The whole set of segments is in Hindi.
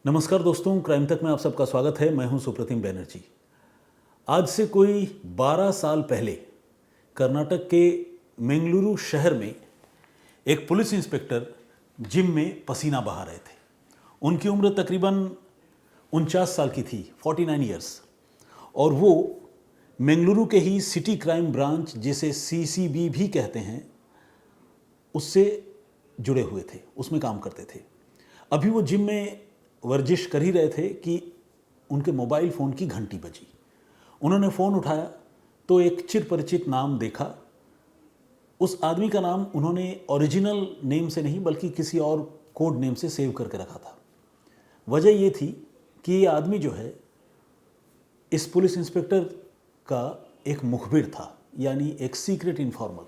नमस्कार दोस्तों, क्राइम तक में आप सबका स्वागत है। मैं हूं सुप्रतिम बैनर्जी। आज से कोई 12 साल पहले कर्नाटक के मंगलुरु शहर में एक पुलिस इंस्पेक्टर जिम में पसीना बहा रहे थे। उनकी उम्र तकरीबन 49 साल की थी, 49 ईयर्स, और वो मंगलुरु के ही सिटी क्राइम ब्रांच, जिसे सीसीबी भी कहते हैं, उससे जुड़े हुए थे, उसमें काम करते थे। अभी वो जिम में वर्जिश कर ही रहे थे कि उनके मोबाइल फ़ोन की घंटी बजी। उन्होंने फ़ोन उठाया तो एक चिरपरिचित नाम देखा। उस आदमी का नाम उन्होंने ओरिजिनल नेम से नहीं बल्कि किसी और कोड नेम से सेव करके रखा था। वजह ये थी कि ये आदमी जो है इस पुलिस इंस्पेक्टर का एक मुखबिर था, यानी एक सीक्रेट इन्फॉर्मर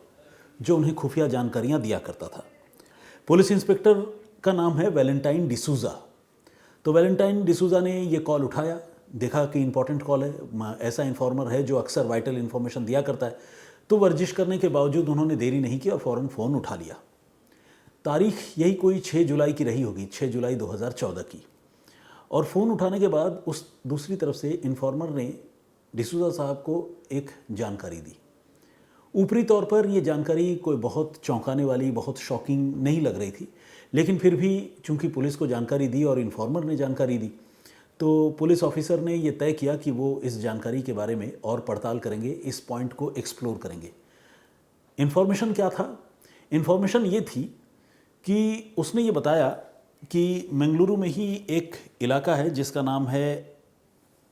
जो उन्हें खुफिया जानकारियां दिया करता था। पुलिस इंस्पेक्टर का नाम है वैलेंटाइन डिसूजा। तो वैलेंटाइन डिसूजा ने ये कॉल उठाया, देखा कि इंपॉर्टेंट कॉल है, ऐसा इन्फॉर्मर है जो अक्सर वाइटल इन्फॉर्मेशन दिया करता है। तो वर्जिश करने के बावजूद उन्होंने देरी नहीं की और फ़ौरन फ़ोन उठा लिया। तारीख यही कोई 6 जुलाई की रही होगी, 6 जुलाई 2014 की। और फ़ोन उठाने के बाद उस दूसरी तरफ से इन्फॉर्मर ने डिसूजा साहब को एक जानकारी दी। ऊपरी तौर पर यह जानकारी कोई बहुत चौंकाने वाली, बहुत शॉकिंग नहीं लग रही थी, लेकिन फिर भी चूंकि पुलिस को जानकारी दी और इन्फॉर्मर ने जानकारी दी, तो पुलिस ऑफिसर ने यह तय किया कि वो इस जानकारी के बारे में और पड़ताल करेंगे, इस पॉइंट को एक्सप्लोर करेंगे। इन्फॉर्मेशन क्या था? इन्फॉर्मेशन ये थी कि उसने ये बताया कि मंगलुरु में ही एक इलाका है जिसका नाम है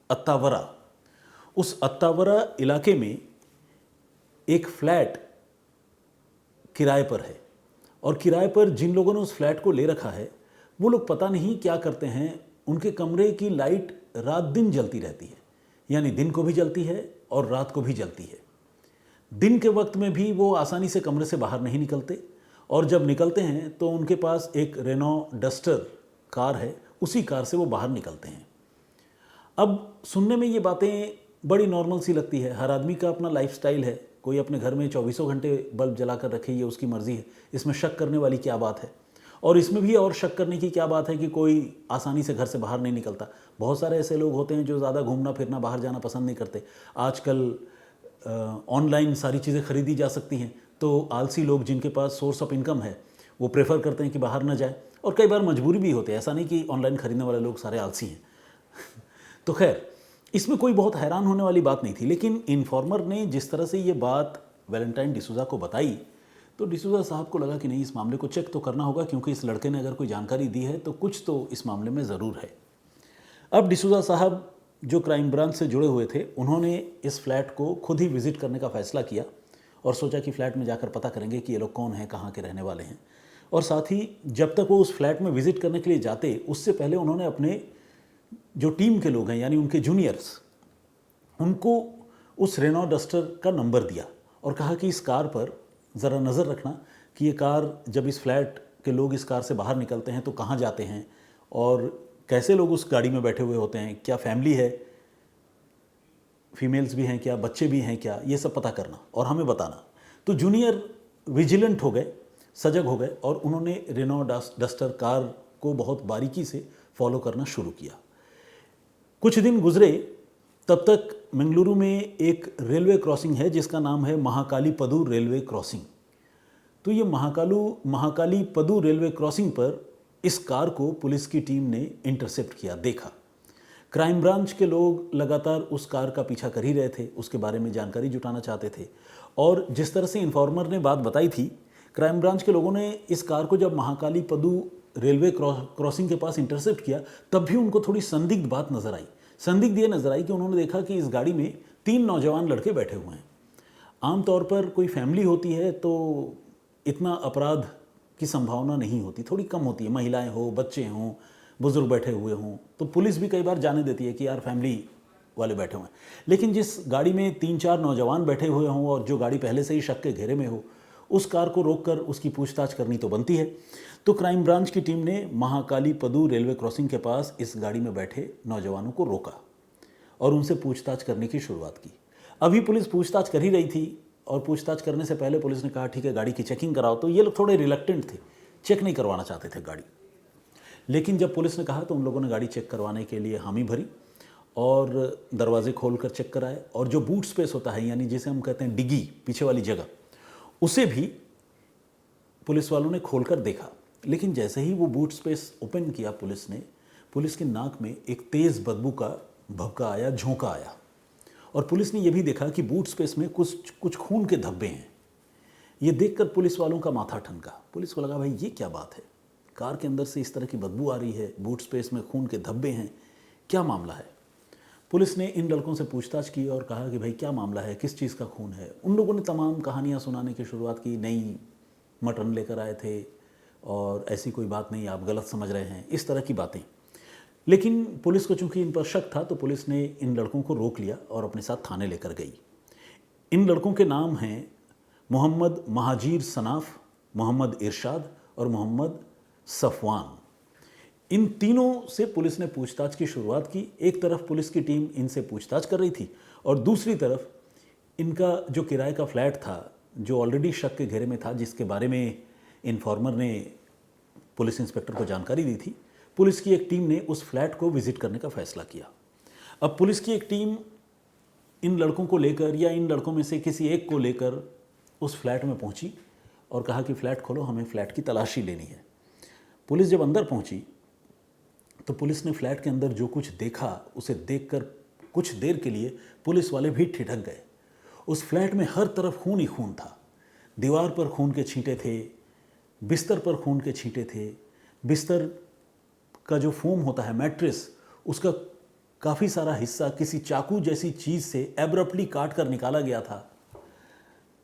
अत्तावरा। उस अत्तावरा इलाके में एक फ्लैट किराए पर है, और किराए पर जिन लोगों ने उस फ्लैट को ले रखा है वो लोग पता नहीं क्या करते हैं, उनके कमरे की लाइट रात दिन जलती रहती है, यानी दिन को भी जलती है और रात को भी जलती है। दिन के वक्त में भी वो आसानी से कमरे से बाहर नहीं निकलते, और जब निकलते हैं तो उनके पास एक रेनो डस्टर कार है, उसी कार से वो बाहर निकलते हैं। अब सुनने में ये बातें बड़ी नॉर्मल सी लगती है। हर आदमी का अपना लाइफस्टाइल है, कोई अपने घर में 24 घंटे बल्ब जला कर रखे, ये उसकी मर्ज़ी है, इसमें शक करने वाली क्या बात है। और इसमें भी और शक करने की क्या बात है कि कोई आसानी से घर से बाहर नहीं निकलता। बहुत सारे ऐसे लोग होते हैं जो ज़्यादा घूमना फिरना, बाहर जाना पसंद नहीं करते। आजकल ऑनलाइन सारी चीज़ें खरीदी जा सकती हैं, तो आलसी लोग जिनके पास सोर्स ऑफ इनकम है वो प्रेफर करते हैं कि बाहर ना जाए, और कई बार मजबूरी भी होती है। ऐसा नहीं कि ऑनलाइन खरीदने वाले लोग सारे आलसी हैं। तो खैर, इसमें कोई बहुत हैरान होने वाली बात नहीं थी, लेकिन इन्फॉर्मर ने जिस तरह से ये बात वैलेंटाइन डिसूजा को बताई तो डिसूजा साहब को लगा कि नहीं, इस मामले को चेक तो करना होगा, क्योंकि इस लड़के ने अगर कोई जानकारी दी है तो कुछ तो इस मामले में ज़रूर है। अब डिसूजा साहब जो क्राइम ब्रांच से जुड़े हुए थे, उन्होंने इस फ्लैट को खुद ही विज़िट करने का फ़ैसला किया और सोचा कि फ़्लैट में जाकर पता करेंगे कि ये लोग कौन हैं, कहाँ के रहने वाले हैं। और साथ ही जब तक वो उस फ्लैट में विज़िट करने के लिए जाते, उससे पहले उन्होंने अपने जो टीम के लोग हैं, यानी उनके जूनियर्स, उनको उस रेनो डस्टर का नंबर दिया और कहा कि इस कार पर ज़रा नज़र रखना कि ये कार, जब इस फ्लैट के लोग इस कार से बाहर निकलते हैं तो कहाँ जाते हैं और कैसे लोग उस गाड़ी में बैठे हुए होते हैं, क्या फैमिली है, फीमेल्स भी हैं क्या, बच्चे भी हैं क्या, ये सब पता करना और हमें बताना। तो जूनियर विजिलेंट हो गए, सजग हो गए, और उन्होंने रेनो डस्टर कार को बहुत बारीकी से फॉलो करना शुरू किया। कुछ दिन गुजरे, तब तक मंगलुरु में एक रेलवे क्रॉसिंग है जिसका नाम है महाकालीपदु रेलवे क्रॉसिंग। तो ये महाकालीपदु रेलवे क्रॉसिंग पर इस कार को पुलिस की टीम ने इंटरसेप्ट किया, देखा। क्राइम ब्रांच के लोग लगातार उस कार का पीछा कर ही रहे थे, उसके बारे में जानकारी जुटाना चाहते थे। और जिस तरह से इन्फॉर्मर ने बात बताई थी, क्राइम ब्रांच के लोगों ने इस कार को जब महाकालीपदु रेलवे क्रॉसिंग के पास इंटरसेप्ट किया, तब भी उनको थोड़ी संदिग्ध बात नजर आई। संदिग्ध ये नजर आई कि उन्होंने देखा कि इस गाड़ी में 3 नौजवान लड़के बैठे हुए हैं। आमतौर पर कोई फैमिली होती है तो इतना अपराध की संभावना नहीं होती, थोड़ी कम होती है। महिलाएं हो, बच्चे हों, बुजुर्ग बैठे हुए हों, तो पुलिस भी कई बार जाने देती है कि यार फैमिली वाले बैठे हुए हैं। लेकिन जिस गाड़ी में 3-4 नौजवान बैठे हुए हों और जो गाड़ी पहले से ही शक के घेरे में हो, उस कार को रोककर उसकी पूछताछ करनी तो बनती है। तो क्राइम ब्रांच की टीम ने महाकालीपदु रेलवे क्रॉसिंग के पास इस गाड़ी में बैठे नौजवानों को रोका और उनसे पूछताछ करने की शुरुआत की। अभी पुलिस पूछताछ कर ही रही थी, और पूछताछ करने से पहले पुलिस ने कहा ठीक है गाड़ी की चेकिंग कराओ। तो ये लोग थोड़े रिलक्टेंट थे, चेक नहीं करवाना चाहते थे गाड़ी। लेकिन जब पुलिस ने कहा तो उन लोगों ने गाड़ी चेक करवाने के लिए हामी भरी और दरवाजे खोलकर चेक कराए, और जो बूट स्पेस होता है, यानी जिसे हम कहते हैं डिग्गी, पीछे वाली जगह, उसे भी पुलिस वालों ने खोलकर देखा। लेकिन जैसे ही वो बूट स्पेस ओपन किया पुलिस ने, पुलिस के नाक में एक तेज़ बदबू का भभका आया, झोंका आया, और पुलिस ने यह भी देखा कि बूट स्पेस में कुछ खून के धब्बे हैं। ये देखकर पुलिस वालों का माथा ठनका। पुलिस को लगा भाई ये क्या बात है, कार के अंदर से इस तरह की बदबू आ रही है, बूट स्पेस में खून के धब्बे हैं, क्या मामला है। पुलिस ने इन लड़कों से पूछताछ की और कहा कि भाई क्या मामला है, किस चीज़ का खून है। उन लोगों ने तमाम कहानियाँ सुनाने की शुरुआत की, नहीं मटन लेकर आए थे और ऐसी कोई बात नहीं, आप गलत समझ रहे हैं, इस तरह की बातें। लेकिन पुलिस को चूंकि इन पर शक था तो पुलिस ने इन लड़कों को रोक लिया और अपने साथ थाने लेकर गई। इन लड़कों के नाम हैं मोहम्मद महाजीर सनाफ, मोहम्मद इरशाद और मोहम्मद सफवान। इन तीनों से पुलिस ने पूछताछ की शुरुआत की। एक तरफ पुलिस की टीम इनसे पूछताछ कर रही थी और दूसरी तरफ इनका जो किराए का फ्लैट था, जो ऑलरेडी शक के घेरे में था, जिसके बारे में इन्फॉर्मर ने पुलिस इंस्पेक्टर को जानकारी दी थी, पुलिस की एक टीम ने उस फ्लैट को विजिट करने का फैसला किया। अब पुलिस की एक टीम इन लड़कों को लेकर या इन लड़कों में से किसी एक को लेकर उस फ्लैट में पहुंची और कहा कि फ्लैट खोलो, हमें फ्लैट की तलाशी लेनी है। पुलिस जब अंदर पहुंची तो पुलिस ने फ्लैट के अंदर जो कुछ देखा उसे देखकर कुछ देर के लिए पुलिस वाले भी ठिठक गए। उस फ्लैट में हर तरफ खून ही खून था। दीवार पर खून के छींटे थे, बिस्तर पर खून के छींटे थे, बिस्तर का जो फोम होता है, मैट्रेस, उसका काफ़ी सारा हिस्सा किसी चाकू जैसी चीज़ से एब्रप्टली काट कर निकाला गया था।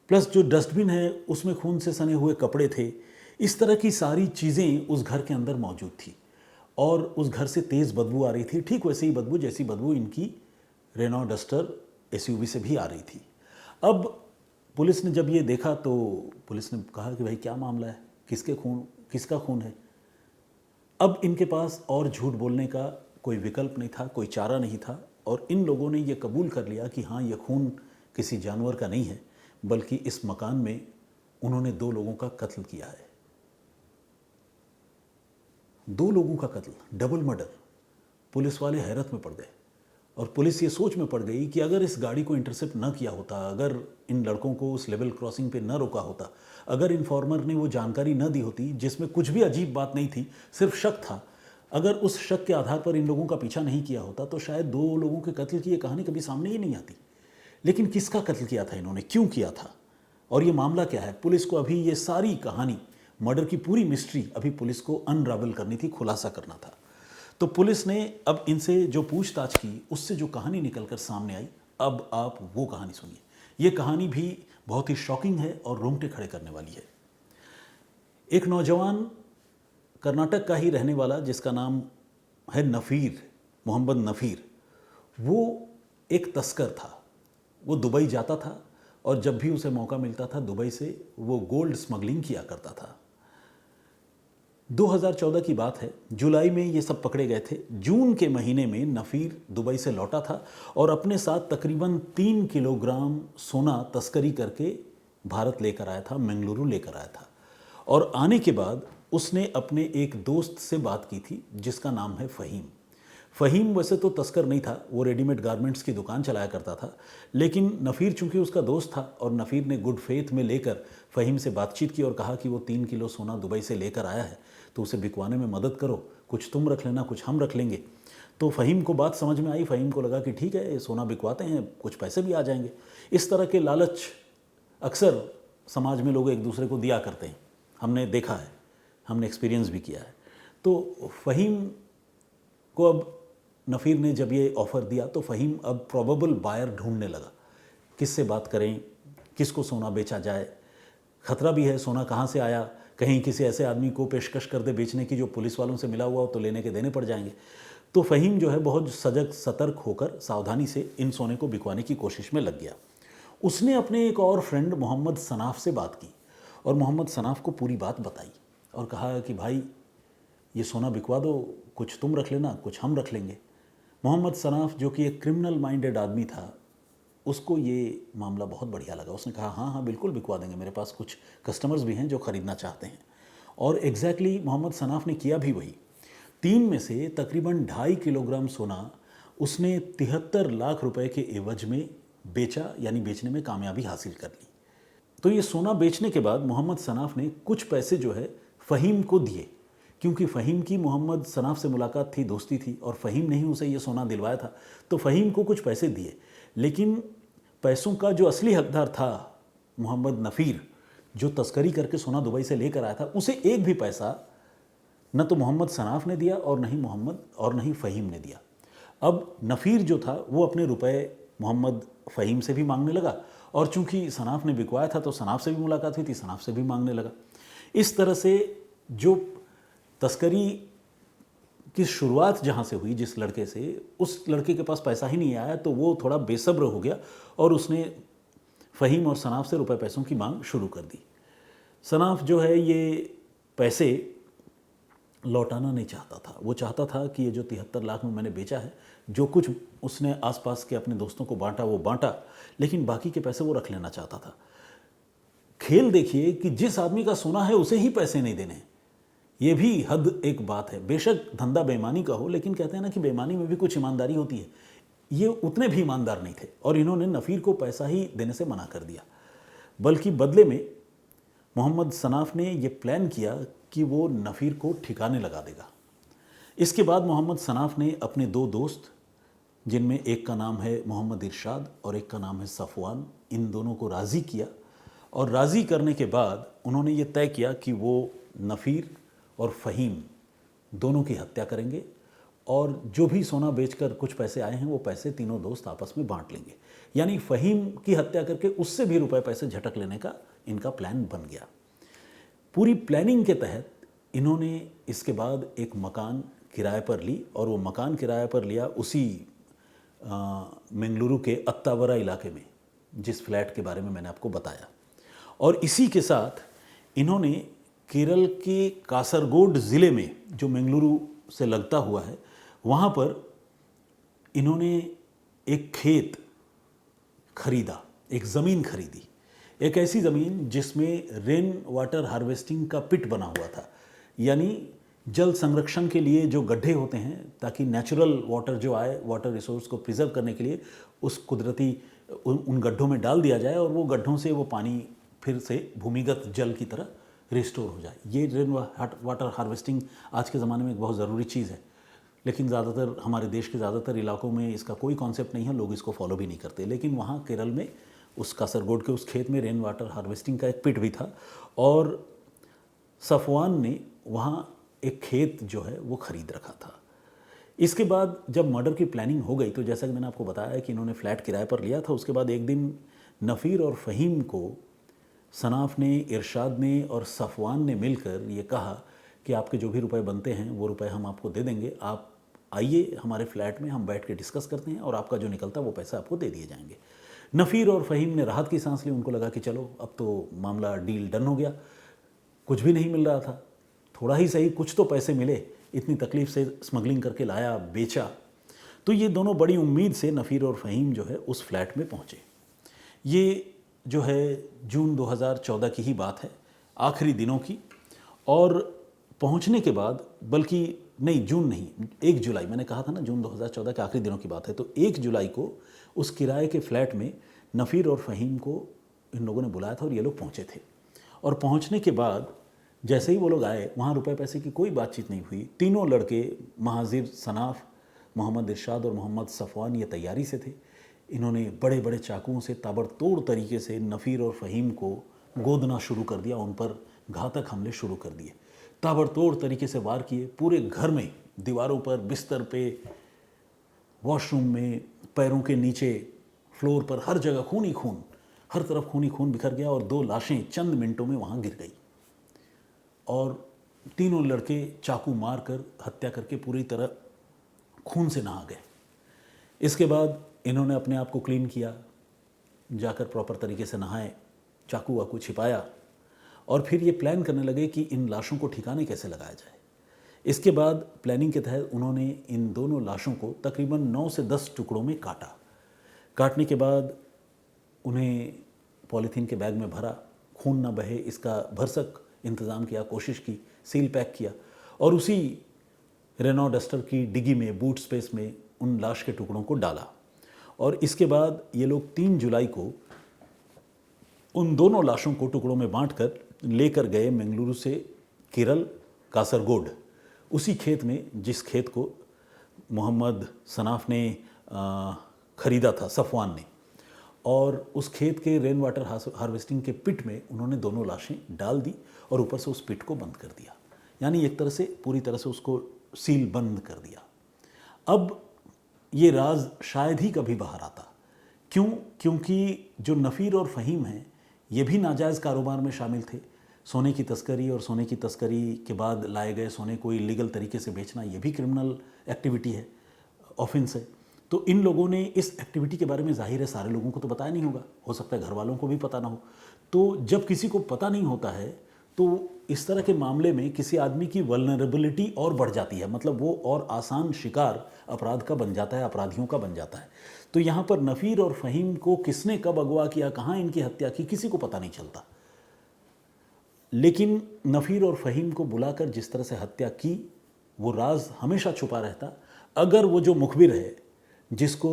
प्लस जो डस्टबिन है उसमें खून से सने हुए कपड़े थे। इस तरह की सारी चीज़ें उस घर के अंदर मौजूद थी और उस घर से तेज़ बदबू आ रही थी, ठीक वैसे ही बदबू जैसी बदबू इनकी रेनॉ डस्टर एसयूवी से भी आ रही थी। अब पुलिस ने जब ये देखा तो पुलिस ने कहा कि भाई क्या मामला है, किसका खून है। अब इनके पास और झूठ बोलने का कोई विकल्प नहीं था, कोई चारा नहीं था, और इन लोगों ने ये कबूल कर लिया कि हाँ, ये खून किसी जानवर का नहीं है, बल्कि इस मकान में उन्होंने 2 लोगों का कत्ल किया है। 2 लोगों का कत्ल, डबल मर्डर। पुलिस वाले हैरत में पड़ गए और पुलिस ये सोच में पड़ गई कि अगर इस गाड़ी को इंटरसेप्ट न किया होता, अगर इन लड़कों को उस लेवल क्रॉसिंग पे न रोका होता, अगर इन्फॉर्मर ने वो जानकारी न दी होती जिसमें कुछ भी अजीब बात नहीं थी, सिर्फ शक था, अगर उस शक के आधार पर इन लोगों का पीछा नहीं किया होता तो शायद 2 लोगों के कत्ल की ये कहानी कभी सामने ही नहीं आती। लेकिन किसका कत्ल किया था इन्होंने, क्यों किया था और ये मामला क्या है, पुलिस को अभी ये सारी कहानी, मर्डर की पूरी मिस्ट्री अभी पुलिस को अनरावल करनी थी, खुलासा करना था। तो पुलिस ने अब इनसे जो पूछताछ की उससे जो कहानी निकलकर सामने आई, अब आप वो कहानी सुनिए। ये कहानी भी बहुत ही शॉकिंग है और रोंगटे खड़े करने वाली है। एक नौजवान कर्नाटक का ही रहने वाला जिसका नाम है नफ़ीर, मोहम्मद नफ़ीर, वो एक तस्कर था। वो दुबई जाता था और जब भी उसे मौका मिलता था दुबई से वो गोल्ड स्मगलिंग किया करता था। 2014 की बात है, जुलाई में ये सब पकड़े गए थे। जून के महीने में नफ़ीर दुबई से लौटा था और अपने साथ तकरीबन 3 किलोग्राम सोना तस्करी करके भारत लेकर आया था, बेंगलुरु लेकर आया था। और आने के बाद उसने अपने एक दोस्त से बात की थी जिसका नाम है फ़हीम। फ़हीम वैसे तो तस्कर नहीं था, वो रेडीमेड गारमेंट्स की दुकान चलाया करता था, लेकिन नफ़ीर चूंकि उसका दोस्त था और नफ़ीर ने गुड फेथ में लेकर फ़हीम से बातचीत की और कहा कि वो 3 किलो सोना दुबई से लेकर आया है तो उसे बिकवाने में मदद करो, कुछ तुम रख लेना, कुछ हम रख लेंगे। तो फ़हीम को बात समझ में आई, फ़हीम को लगा कि ठीक है, ये सोना बिकवाते हैं, कुछ पैसे भी आ जाएंगे। इस तरह के लालच अक्सर समाज में लोग एक दूसरे को दिया करते हैं, हमने देखा है, हमने एक्सपीरियंस भी किया है। तो फ़हीम को अब नफ़ीर ने जब ये ऑफ़र दिया तो फ़हीम अब प्रोबेबल बायर ढूंढने लगा, किससे बात करें, किसको सोना बेचा जाए, ख़तरा भी है, सोना कहाँ से आया, कहीं किसी ऐसे आदमी को पेशकश कर दे बेचने की जो पुलिस वालों से मिला हुआ हो तो लेने के देने पड़ जाएंगे। तो फ़हीम जो है बहुत सजग सतर्क होकर सावधानी से इन सोने को बिकवाने की कोशिश में लग गया। उसने अपने एक और फ्रेंड मोहम्मद सनाफ से बात की और मोहम्मद सनाफ को पूरी बात बताई और कहा कि भाई ये सोना बिकवा दो, कुछ तुम रख लेना, कुछ हम रख लेंगे। मोहम्मद सनाफ जो कि एक क्रिमिनल माइंडेड आदमी था, उसको ये मामला बहुत बढ़िया लगा। उसने कहा हाँ हाँ बिल्कुल बिकवा देंगे, मेरे पास कुछ कस्टमर्स भी हैं जो ख़रीदना चाहते हैं। और एग्जैक्टली मोहम्मद सनाफ ने किया भी वही। 3 में से तकरीबन 2.5 किलोग्राम सोना उसने 73 लाख रुपए के एवज में बेचा, यानी बेचने में कामयाबी हासिल कर ली। तो ये सोना बेचने के बाद मोहम्मद सनाफ ने कुछ पैसे जो है फ़हीम को दिए, क्योंकि फ़हीम की मोहम्मद सनाफ से मुलाकात थी, दोस्ती थी, और फ़हीम ने ही उसे ये सोना दिलवाया था, तो फ़हीम को कुछ पैसे दिए। लेकिन पैसों का जो असली हकदार था मोहम्मद नफ़ीर, जो तस्करी करके सोना दुबई से लेकर आया था, उसे एक भी पैसा न तो मोहम्मद सनाफ ने दिया और न ही फ़हीम ने दिया। अब नफ़ीर जो था वो अपने रुपए मोहम्मद फ़हीम से भी मांगने लगा, और चूंकि सनाफ ने बिकवाया था तो सनाफ से भी मुलाकात हुई थी, सनाफ से भी मांगने लगा। इस तरह से जो तस्करी की शुरुआत जहाँ से हुई, जिस लड़के से, उस लड़के के पास पैसा ही नहीं आया, तो वो थोड़ा बेसब्र हो गया और उसने फ़हीम और सनाफ से रुपए पैसों की मांग शुरू कर दी। सनाफ जो है ये पैसे लौटाना नहीं चाहता था। वो चाहता था कि ये जो 73 लाख में मैंने बेचा है, जो कुछ उसने आसपास के अपने दोस्तों को बांटा वो बांटा, लेकिन बाकी के पैसे वो रख लेना चाहता था। खेल देखिए कि जिस आदमी का सोना है उसे ही पैसे नहीं देने, ये भी हद एक बात है। बेशक धंधा बेईमानी का हो, लेकिन कहते हैं ना कि बेईमानी में भी कुछ ईमानदारी होती है। ये उतने भी ईमानदार नहीं थे और इन्होंने नफ़ीर को पैसा ही देने से मना कर दिया, बल्कि बदले में मोहम्मद सनाफ ने यह प्लान किया कि वो नफ़ीर को ठिकाने लगा देगा। इसके बाद मोहम्मद सनाफ ने अपने 2 दोस्त, जिनमें एक का नाम है मोहम्मद इरशाद और एक का नाम है सफ़वान, इन दोनों को राज़ी किया, और राज़ी करने के बाद उन्होंने ये तय किया कि वो नफ़ीर और फ़हीम दोनों की हत्या करेंगे, और जो भी सोना बेचकर कुछ पैसे आए हैं वो पैसे तीनों दोस्त आपस में बांट लेंगे। यानी फ़हीम की हत्या करके उससे भी रुपए पैसे झटक लेने का इनका प्लान बन गया। पूरी प्लानिंग के तहत इन्होंने इसके बाद एक मकान किराए पर ली, और वो मकान किराए पर लिया उसी बेंगलुरु के अत्तावरा इलाके में, जिस फ्लैट के बारे में मैंने आपको बताया। और इसी के साथ इन्होंने केरल के कासरगोड ज़िले में, जो बेंगलुरु से लगता हुआ है, वहाँ पर इन्होंने एक खेत खरीदा, एक ज़मीन खरीदी, एक ऐसी ज़मीन जिसमें रेन वाटर हार्वेस्टिंग का पिट बना हुआ था, यानी जल संरक्षण के लिए जो गड्ढे होते हैं, ताकि नेचुरल वाटर जो आए, वाटर रिसोर्स को प्रिजर्व करने के लिए उस कुदरती उन गड्ढों में डाल दिया जाए, और वो गड्ढों से वो पानी फिर से भूमिगत जल की तरह रिस्टोर हो जाए। ये रेन वाटर हार्वेस्टिंग आज के ज़माने में एक बहुत ज़रूरी चीज़ है, लेकिन ज़्यादातर हमारे देश के ज़्यादातर इलाकों में इसका कोई कॉन्सेप्ट नहीं है, लोग इसको फॉलो भी नहीं करते। लेकिन वहाँ केरल में उस कासरगोड के उस खेत में रेन वाटर हार्वेस्टिंग का एक पिट भी था, और सफ़वान ने वहाँ एक खेत जो है वो ख़रीद रखा था। इसके बाद जब मर्डर की प्लानिंग हो गई, तो जैसा कि मैंने आपको बताया कि इन्होंने फ्लैट किराए पर लिया था, उसके बाद एक दिन नफ़ीर और फ़हीम को सनाफ ने, इरशाद ने और सफ़वान ने मिलकर ये कहा कि आपके जो भी रुपए बनते हैं वो रुपए हम आपको दे देंगे, आप आइए हमारे फ्लैट में, हम बैठ के डिस्कस करते हैं, और आपका जो निकलता है वो पैसा आपको दे दिए जाएंगे। नफ़ीर और फ़हीम ने राहत की सांस ली, उनको लगा कि चलो अब तो मामला डील डन हो गया। कुछ भी नहीं मिल रहा था, थोड़ा ही सही कुछ तो पैसे मिले, इतनी तकलीफ़ से स्मगलिंग करके लाया, बेचा। तो ये दोनों बड़ी उम्मीद से नफ़ीर और फ़हीम जो है उस फ्लैट में पहुँचे। ये जो है जून 2014 की ही बात है, आखिरी दिनों की। और पहुंचने के बाद, बल्कि नहीं, जून नहीं, 1 जुलाई, मैंने कहा था ना जून 2014 के आखिरी दिनों की बात है, तो 1 जुलाई को उस किराए के फ्लैट में नफ़ीर और फ़हीम को इन लोगों ने बुलाया था, और ये लोग पहुंचे थे। और पहुंचने के बाद जैसे ही वो लोग आए, वहाँ रुपए पैसे की कोई बातचीत नहीं हुई। तीनों लड़के, महाजिर सनाफ, मोहम्मद इरशाद और मोहम्मद सफ़वान, ये तैयारी से थे। इन्होंने बड़े बड़े चाकुओं से ताबड़तोड़ तरीके से नफ़ीर और फ़हीम को गोदना शुरू कर दिया, उन पर घातक हमले शुरू कर दिए, ताबड़तोड़ तरीके से वार किए। पूरे घर में, दीवारों पर, बिस्तर पे, वॉशरूम में, पैरों के नीचे, फ्लोर पर, हर जगह खून ही खून, हर तरफ खून ही खून बिखर गया, और 2 लाशें चंद मिनटों में वहाँ गिर गई, और तीनों लड़के चाकू मार कर, हत्या करके पूरी तरह खून से नहा गए। इसके बाद इन्होंने अपने आप को क्लीन किया, जाकर प्रॉपर तरीके से नहाए, चाकू वाकू छिपाया, और फिर ये प्लान करने लगे कि इन लाशों को ठिकाने कैसे लगाया जाए। इसके बाद प्लानिंग के तहत उन्होंने इन दोनों लाशों को तकरीबन 9 से 10 टुकड़ों में काटा। काटने के बाद उन्हें पॉलीथीन के बैग में भरा, खून ना बहे इसका भरसक इंतज़ाम किया, कोशिश की, सील पैक किया, और उसी रेनॉ डस्टर की डिग्गी में, बूट स्पेस में उन लाश के टुकड़ों को डाला। और इसके बाद ये लोग 3 जुलाई को उन दोनों लाशों को टुकड़ों में बांटकर लेकर गए मंगलुरु से केरल कासरगोड, उसी खेत में जिस खेत को मोहम्मद सनाफ ने ख़रीदा था, सफ़वान ने। और उस खेत के रेन वाटर हार्वेस्टिंग के पिट में उन्होंने दोनों लाशें डाल दी और ऊपर से उस पिट को बंद कर दिया, यानी एक तरह से पूरी तरह से उसको सील बंद कर दिया। अब ये राज शायद ही कभी बाहर आता। क्यों? क्योंकि जो नफ़ीर और फ़हीम हैं ये भी नाजायज़ कारोबार में शामिल थे। सोने की तस्करी और सोने की तस्करी के बाद लाए गए सोने को इलीगल तरीके से बेचना, ये भी क्रिमिनल एक्टिविटी है, ऑफेंस है। तो इन लोगों ने इस एक्टिविटी के बारे में ज़ाहिर है सारे लोगों को तो बताया नहीं होगा, हो सकता है घर वालों को भी पता ना हो। तो जब किसी को पता नहीं होता है तो इस तरह के मामले में किसी आदमी की वल्नरेबिलिटी और बढ़ जाती है, मतलब वो और आसान शिकार अपराध का बन जाता है, अपराधियों का बन जाता है। तो यहाँ पर नफ़ीर और फ़हीम को किसने कब अगवा किया, कहाँ इनकी हत्या की, किसी को पता नहीं चलता। लेकिन नफ़ीर और फ़हीम को बुलाकर जिस तरह से हत्या की, वो राज हमेशा छुपा रहता। अगर वो जो मुखबिर है जिसको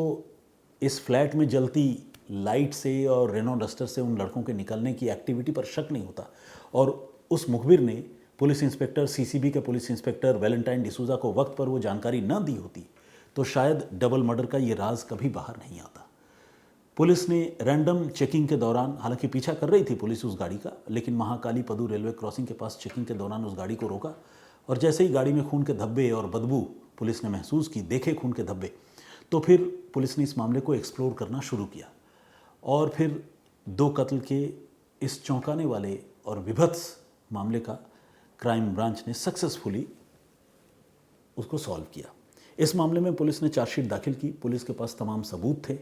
इस फ्लैट में जलती लाइट से और रेनॉ डस्टर से उन लड़कों के निकलने की एक्टिविटी पर शक नहीं होता और उस मुखबिर ने पुलिस इंस्पेक्टर, सीसीबी के पुलिस इंस्पेक्टर वैलेंटाइन डिसूजा को वक्त पर वो जानकारी न दी होती, तो शायद डबल मर्डर का ये राज कभी बाहर नहीं आता। पुलिस ने रैंडम चेकिंग के दौरान, हालांकि पीछा कर रही थी पुलिस उस गाड़ी का, लेकिन महाकाली पदू रेलवे क्रॉसिंग के पास चेकिंग के दौरान उस गाड़ी को रोका और जैसे ही गाड़ी में खून के धब्बे और बदबू पुलिस ने महसूस की, देखे खून के धब्बे, तो फिर पुलिस ने इस मामले को एक्सप्लोर करना शुरू किया और फिर 2 कत्ल के इस चौंकाने वाले और विभत्स मामले का क्राइम ब्रांच ने सक्सेसफुली उसको सॉल्व किया। इस मामले में पुलिस ने चार्जशीट दाखिल की। पुलिस के पास तमाम सबूत थे,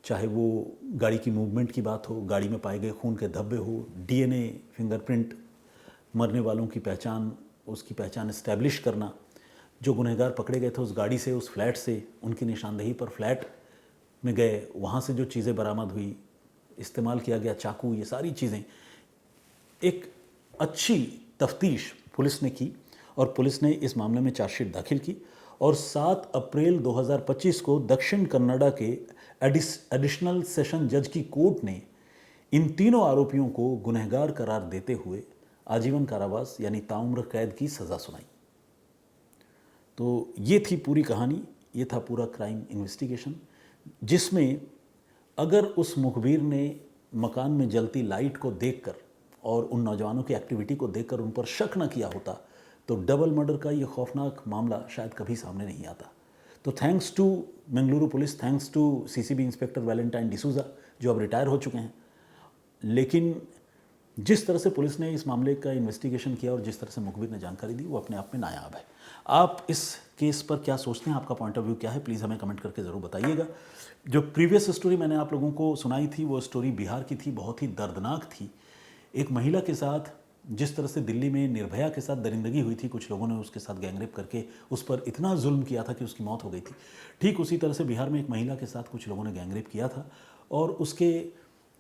चाहे वो गाड़ी की मूवमेंट की बात हो, गाड़ी में पाए गए खून के धब्बे हो, डीएनए, फिंगरप्रिंट, मरने वालों की पहचान, उसकी पहचान इस्टेब्लिश करना, जो गुनहगार पकड़े गए थे उस गाड़ी से, उस फ्लैट से, उनकी निशानदेही पर फ्लैट में गए, वहाँ से जो चीज़ें बरामद हुई, इस्तेमाल किया गया चाकू, ये सारी चीज़ें, एक अच्छी तफ्तीश पुलिस ने की और पुलिस ने इस मामले में चार्जशीट दाखिल की और 7 अप्रैल 2025 को दक्षिण कन्नड़ा के एडिशनल सेशन जज की कोर्ट ने इन तीनों आरोपियों को गुनहगार करार देते हुए आजीवन कारावास यानी ताउम्र कैद की सज़ा सुनाई। तो ये थी पूरी कहानी, ये था पूरा क्राइम इन्वेस्टिगेशन, जिसमें अगर उस मुखबिर ने मकान में जलती लाइट को देखकर और उन नौजवानों की एक्टिविटी को देखकर उन पर शक न किया होता तो डबल मर्डर का ये खौफनाक मामला शायद कभी सामने नहीं आता। तो thanks to Mangaluru police, thanks to CCB inspector Valentine D'Souza जो अब रिटायर हो चुके हैं, लेकिन जिस तरह से पुलिस ने इस मामले का इन्वेस्टिगेशन किया और जिस तरह से मुखबिर ने जानकारी दी, वो अपने आप में नायाब है। आप इस केस पर क्या सोचते हैं, आपका पॉइंट ऑफ व्यू क्या है, प्लीज़ हमें कमेंट करके ज़रूर बताइएगा। जो प्रीवियस स्टोरी मैंने आप लोगों को सुनाई थी वो स्टोरी बिहार की थी, बहुत ही दर्दनाक थी। एक महिला के साथ जिस तरह से दिल्ली में निर्भया के साथ दरिंदगी हुई थी, कुछ लोगों ने उसके साथ गैंगरेप करके उस पर इतना जुल्म किया था कि उसकी मौत हो गई थी, ठीक उसी तरह से बिहार में एक महिला के साथ कुछ लोगों ने गैंगरेप किया था और उसके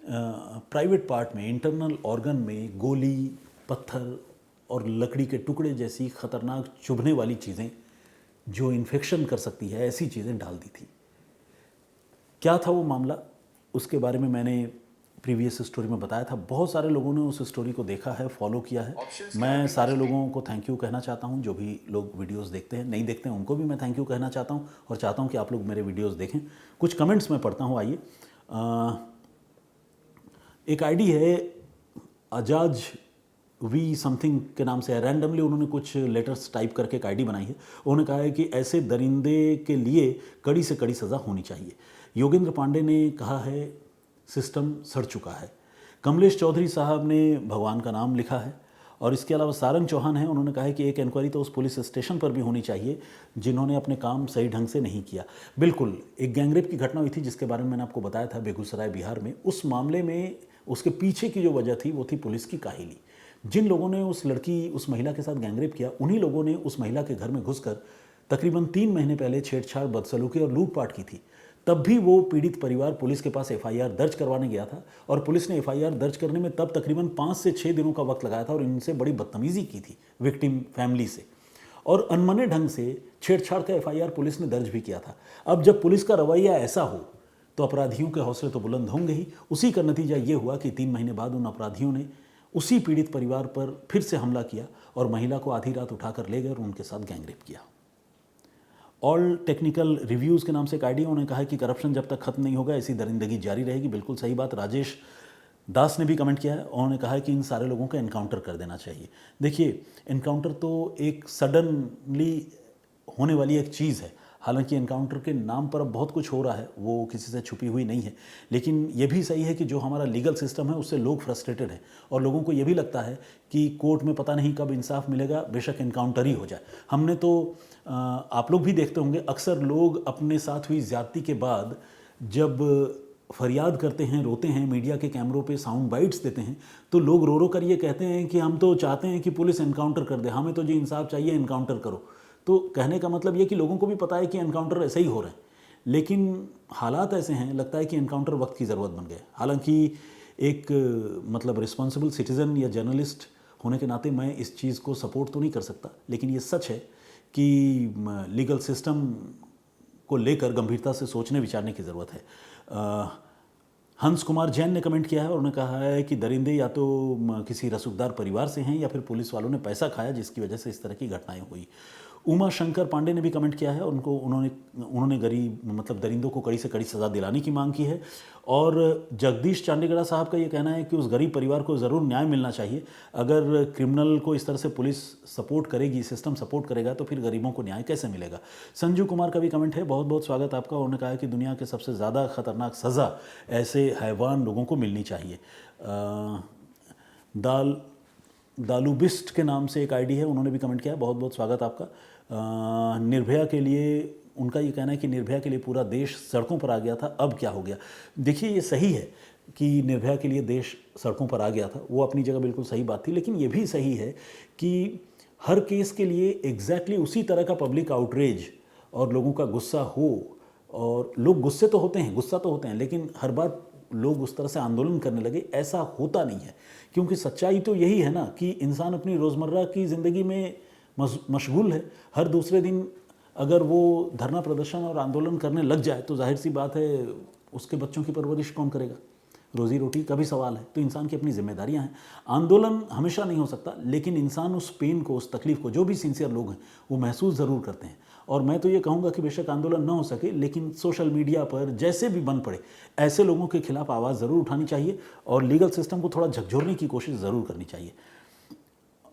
प्राइवेट पार्ट में, इंटरनल ऑर्गन में गोली, पत्थर और लकड़ी के टुकड़े जैसी ख़तरनाक चुभने वाली चीज़ें जो इन्फेक्शन कर सकती है, ऐसी चीज़ें डाल दी थी। क्या था वो मामला, उसके बारे में मैंने प्रीवियस स्टोरी में बताया था। बहुत सारे लोगों ने उस स्टोरी को देखा है, फॉलो किया है। मैं सारे लोगों को थैंक यू कहना चाहता हूं, जो भी लोग वीडियोस देखते हैं, नहीं देखते हैं उनको भी मैं थैंक यू कहना चाहता हूं और चाहता हूं कि आप लोग मेरे वीडियोस देखें। कुछ कमेंट्स मैं पढ़ता हूं, आइए। एक आईडी है अजाज वी समथिंग के नाम से है, रैंडमली उन्होंने कुछ लेटर्स टाइप करके एक आईडी बनाई है। उन्होंने कहा है कि ऐसे दरिंदे के लिए कड़ी से कड़ी सज़ा होनी चाहिए। योगेंद्र पांडे ने कहा है सिस्टम सड़ चुका है। कमलेश चौधरी साहब ने भगवान का नाम लिखा है और इसके अलावा सारंग चौहान है, उन्होंने कहा है कि एक इंक्वायरी तो उस पुलिस स्टेशन पर भी होनी चाहिए जिन्होंने अपने काम सही ढंग से नहीं किया। बिल्कुल, एक गैंगरेप की घटना हुई थी जिसके बारे में मैंने आपको बताया था बेगूसराय बिहार में। उस मामले में उसके पीछे की जो वजह थी वो थी पुलिस की काहिली। जिन लोगों ने उस महिला के साथ गैंगरेप किया, उन्हीं लोगों ने उस महिला के घर में घुसकर तकरीबन 3 महीने पहले छेड़छाड़, बदसलूकी और लूटपाट की थी। तब भी वो पीड़ित परिवार पुलिस के पास एफआईआर दर्ज करवाने गया था और पुलिस ने एफआईआर दर्ज करने में तब तकरीबन 5 से 6 दिनों का वक्त लगाया था और इनसे बड़ी बदतमीजी की थी विक्टिम फैमिली से। और अनमने ढंग से छेड़छाड़ का एफआईआर पुलिस ने दर्ज भी किया था। अब जब पुलिस का रवैया ऐसा हो तो अपराधियों के हौसले तो बुलंद होंगे ही। उसी का नतीजा ये हुआ कि 3 महीने बाद उन अपराधियों ने उसी पीड़ित परिवार पर फिर से हमला किया और महिला को आधी रात उठाकर ले गए और उनके साथ गैंगरेप किया। ऑल टेक्निकल रिव्यूज़ के नाम से एक आईडी, उन्होंने कहा कि करप्शन जब तक खत्म नहीं होगा ऐसी दरिंदगी जारी रहेगी। बिल्कुल सही बात। राजेश दास ने भी कमेंट किया है, उन्होंने कहा है कि इन सारे लोगों का एनकाउंटर कर देना चाहिए। देखिए, एनकाउंटर तो एक सडनली होने वाली एक चीज़ है। हालांकि एनकाउंटर के नाम पर अब बहुत कुछ हो रहा है, वो किसी से छुपी हुई नहीं है, लेकिन ये भी सही है कि जो हमारा लीगल सिस्टम है उससे लोग फ्रस्ट्रेटेड हैं और लोगों को ये भी लगता है कि कोर्ट में पता नहीं कब इंसाफ मिलेगा, बेशक एनकाउंटर ही हो जाए। हमने तो आप लोग भी देखते होंगे, अक्सर लोग अपने साथ हुई ज्यादती के बाद जब फरियाद करते हैं, रोते हैं, मीडिया के कैमरों पे साउंड बाइट्स देते हैं, तो लोग रो रो कर ये कहते हैं कि हम तो चाहते हैं कि पुलिस एनकाउंटर कर दे, हमें तो जी इंसाफ चाहिए, एनकाउंटर करो। तो कहने का मतलब ये कि लोगों को भी पता है कि एनकाउंटर ऐसे ही हो रहे हैं, लेकिन हालात ऐसे हैं, लगता है कि एनकाउंटर वक्त की ज़रूरत बन गए। हालांकि एक मतलब रिस्पॉन्सिबल सिटीज़न या जर्नलिस्ट होने के नाते मैं इस चीज़ को सपोर्ट तो नहीं कर सकता, लेकिन ये सच है कि लीगल सिस्टम को लेकर गंभीरता से सोचने विचारने की ज़रूरत है। हंस कुमार जैन ने कमेंट किया है और उन्होंने कहा है कि दरिंदे या तो किसी रसूखदार परिवार से हैं या फिर पुलिस वालों ने पैसा खाया जिसकी वजह से इस तरह की घटनाएं हुई। उमा शंकर पांडे ने भी कमेंट किया है, उन्होंने गरीब मतलब दरिंदों को कड़ी से कड़ी सज़ा दिलाने की मांग की है। और जगदीश चांडीगढ़ साहब का ये कहना है कि उस गरीब परिवार को ज़रूर न्याय मिलना चाहिए। अगर क्रिमिनल को इस तरह से पुलिस सपोर्ट करेगी, सिस्टम सपोर्ट करेगा, तो फिर गरीबों को न्याय कैसे मिलेगा। संजू कुमार का भी कमेंट है, बहुत बहुत स्वागत आपका। उन्होंने कहा है कि दुनिया के सबसे ज़्यादा खतरनाक सज़ा ऐसे हैवान लोगों को मिलनी चाहिए। दालूबिस्ट के नाम से एक आईडी है, उन्होंने भी कमेंट किया है, बहुत बहुत स्वागत आपका। निर्भया के लिए उनका ये कहना है कि निर्भया के लिए पूरा देश सड़कों पर आ गया था, अब क्या हो गया। देखिए, ये सही है कि निर्भया के लिए देश सड़कों पर आ गया था, वो अपनी जगह बिल्कुल सही बात थी, लेकिन ये भी सही है कि हर केस के लिए एग्जैक्टली उसी तरह का पब्लिक आउटरेज और लोगों का गुस्सा हो, और लोग गुस्सा तो होते हैं, लेकिन हर बार लोग उस तरह से आंदोलन करने लगे, ऐसा होता नहीं है। क्योंकि सच्चाई तो यही है ना कि इंसान अपनी रोज़मर्रा की ज़िंदगी में मशगूल है। हर दूसरे दिन अगर वो धरना प्रदर्शन और आंदोलन करने लग जाए तो जाहिर सी बात है उसके बच्चों की परवरिश कौन करेगा, रोज़ी रोटी का भी सवाल है। तो इंसान की अपनी जिम्मेदारियां हैं। आंदोलन हमेशा नहीं हो सकता, लेकिन इंसान उस पेन को, उस तकलीफ़ को, जो भी सिंसियर लोग हैं वो महसूस ज़रूर करते हैं। और मैं तो ये कहूँगा कि बेशक आंदोलन ना हो सके, लेकिन सोशल मीडिया पर जैसे भी बन पड़े ऐसे लोगों के खिलाफ आवाज़ ज़रूर उठानी चाहिए और लीगल सिस्टम को थोड़ा झकझोरने की कोशिश ज़रूर करनी चाहिए।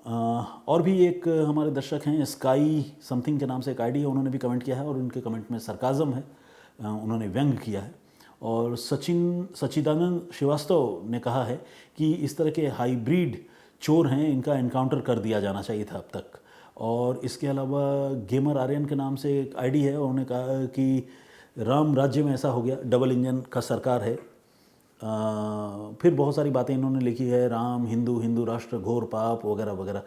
और भी एक हमारे दर्शक हैं, स्काई समथिंग के नाम से एक आईडी है, उन्होंने भी कमेंट किया है और उनके कमेंट में सरकाज़म है, उन्होंने व्यंग किया है। और सचिदानंद श्रीवास्तव ने कहा है कि इस तरह के हाइब्रिड चोर हैं, इनका एनकाउंटर कर दिया जाना चाहिए था अब तक। और इसके अलावा गेमर आर्यन के नाम से एक आईडी है, उन्होंने कहा कि राम राज्य में ऐसा हो गया, डबल इंजन का सरकार है। फिर बहुत सारी बातें इन्होंने लिखी है, राम, हिंदू राष्ट्र घोर पाप वगैरह वगैरह।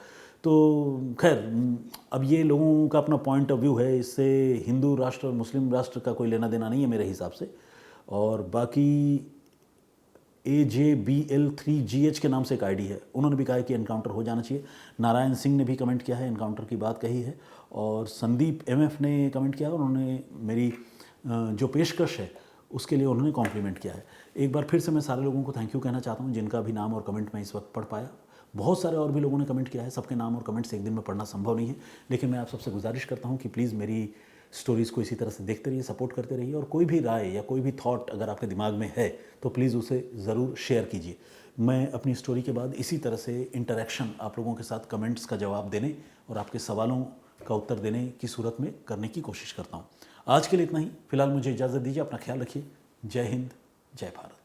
तो खैर, अब ये लोगों का अपना पॉइंट ऑफ व्यू है, इससे हिंदू राष्ट्र और मुस्लिम राष्ट्र का कोई लेना देना नहीं है मेरे हिसाब से। और बाकी AJBL3GH के नाम से एक आईडी है, उन्होंने भी कहा है कि एनकाउंटर हो जाना चाहिए। नारायण सिंह ने भी कमेंट किया है, एनकाउंटर की बात कही है। और संदीप MF ने कमेंट किया, उन्होंने मेरी जो पेशकश है उसके लिए उन्होंने कॉम्प्लीमेंट किया है। एक बार फिर से मैं सारे लोगों को थैंक यू कहना चाहता हूँ जिनका भी नाम और कमेंट मैं इस वक्त पढ़ पाया। बहुत सारे और भी लोगों ने कमेंट किया है, सबके नाम और कमेंट्स एक दिन में पढ़ना संभव नहीं है, लेकिन मैं आप सबसे गुजारिश करता हूँ कि प्लीज़ मेरी स्टोरीज़ को इसी तरह से देखते रहिए, सपोर्ट करते रहिए। और कोई भी राय या कोई भी थॉट अगर आपके दिमाग में है तो प्लीज़ उसे ज़रूर शेयर कीजिए। मैं अपनी स्टोरी के बाद इसी तरह से इंटरेक्शन आप लोगों के साथ कमेंट्स का जवाब देने और आपके सवालों का उत्तर देने की सूरत में करने की कोशिश करता हूँ। आज के लिए इतना ही। फिलहाल मुझे इजाज़त दीजिए, अपना ख्याल रखिए। जय हिंद, जय भारत।